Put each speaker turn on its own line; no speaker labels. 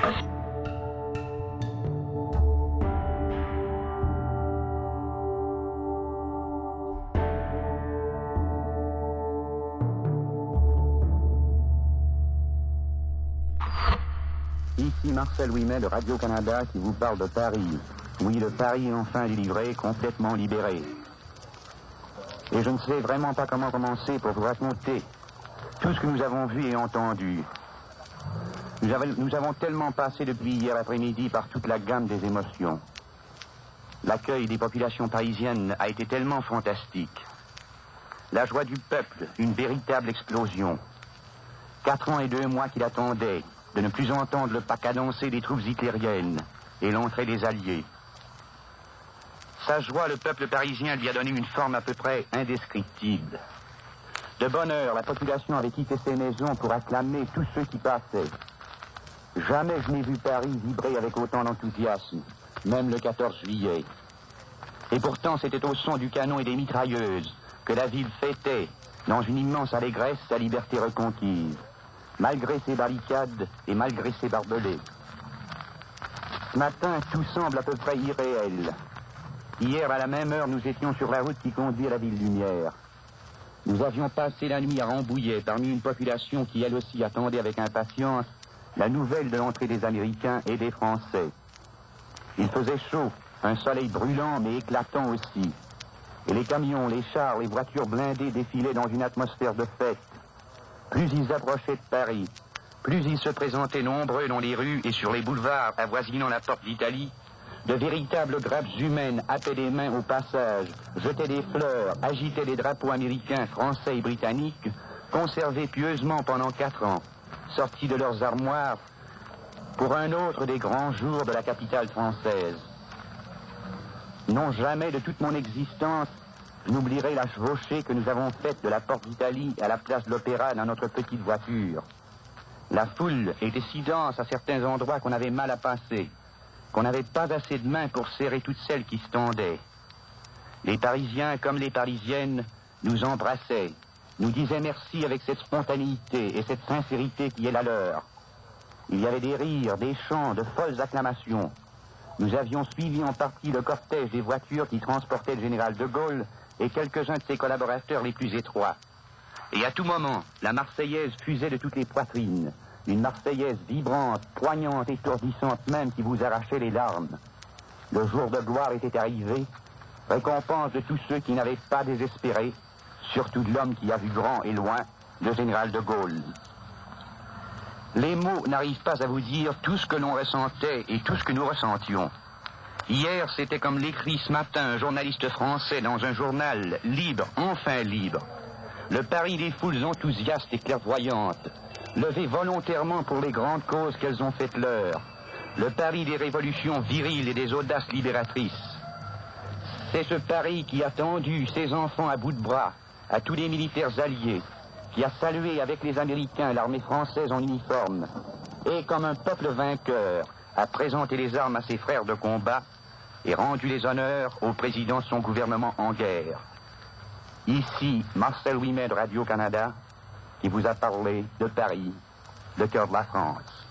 Ici Marcel Ouimet de Radio-Canada qui vous parle de Paris. Oui, le Paris enfin délivré, complètement libéré. Et je ne sais vraiment pas comment commencer pour vous raconter tout ce que nous avons vu et entendu. Nous avons tellement passé depuis hier après-midi par toute la gamme des émotions. L'accueil des populations parisiennes a été tellement fantastique. La joie du peuple, une véritable explosion. 4 ans et 2 mois qu'il attendait de ne plus entendre le pas cadencé des troupes hitlériennes et l'entrée des Alliés. Sa joie, le peuple parisien lui a donné une forme à peu près indescriptible. De bonne heure, la population avait quitté ses maisons pour acclamer tous ceux qui passaient. Jamais je n'ai vu Paris vibrer avec autant d'enthousiasme, même le 14 juillet. Et pourtant, c'était au son du canon et des mitrailleuses que la ville fêtait, dans une immense allégresse, sa liberté reconquise, malgré ses barricades et malgré ses barbelés. Ce matin, tout semble à peu près irréel. Hier, à la même heure, nous étions sur la route qui conduit à la ville lumière. Nous avions passé la nuit à Rambouillet, parmi une population qui, elle aussi, attendait avec impatience la nouvelle de l'entrée des Américains et des Français. Il faisait chaud, un soleil brûlant mais éclatant aussi. Et les camions, les chars, les voitures blindées défilaient dans une atmosphère de fête. Plus ils approchaient de Paris, plus ils se présentaient nombreux dans les rues et sur les boulevards avoisinant la porte d'Italie. De véritables grappes humaines happaient des mains au passage, jetaient des fleurs, agitaient des drapeaux américains, français et britanniques, conservés pieusement pendant 4 ans, sortis de leurs armoires pour un autre des grands jours de la capitale française. Non, jamais de toute mon existence, je n'oublierai la chevauchée que nous avons faite de la porte d'Italie à la place de l'Opéra dans notre petite voiture. La foule était si dense à certains endroits qu'on avait mal à passer, qu'on n'avait pas assez de mains pour serrer toutes celles qui se tendaient. Les Parisiens comme les Parisiennes nous embrassaient, nous disaient merci avec cette spontanéité et cette sincérité qui est la leur. Il y avait des rires, des chants, de folles acclamations. Nous avions suivi en partie le cortège des voitures qui transportaient le général de Gaulle et quelques-uns de ses collaborateurs les plus étroits. Et à tout moment, la Marseillaise fusait de toutes les poitrines. Une Marseillaise vibrante, poignante, étourdissante même qui vous arrachait les larmes. Le jour de gloire était arrivé, récompense de tous ceux qui n'avaient pas désespéré, surtout de l'homme qui a vu grand et loin, le général de Gaulle. Les mots n'arrivent pas à vous dire tout ce que l'on ressentait et tout ce que nous ressentions. Hier, c'était comme l'écrit ce matin un journaliste français dans un journal libre, enfin libre. Le Paris des foules enthousiastes et clairvoyantes, levé volontairement pour les grandes causes qu'elles ont faites leur. Le Paris des révolutions viriles et des audaces libératrices. C'est ce Paris qui a tendu ses enfants à bout de bras à tous les militaires alliés, qui a salué avec les Américains l'armée française en uniforme, et comme un peuple vainqueur, a présenté les armes à ses frères de combat et rendu les honneurs au président de son gouvernement en guerre. Ici, Marcel Ouimet de Radio-Canada, qui vous a parlé de Paris, le cœur de la France.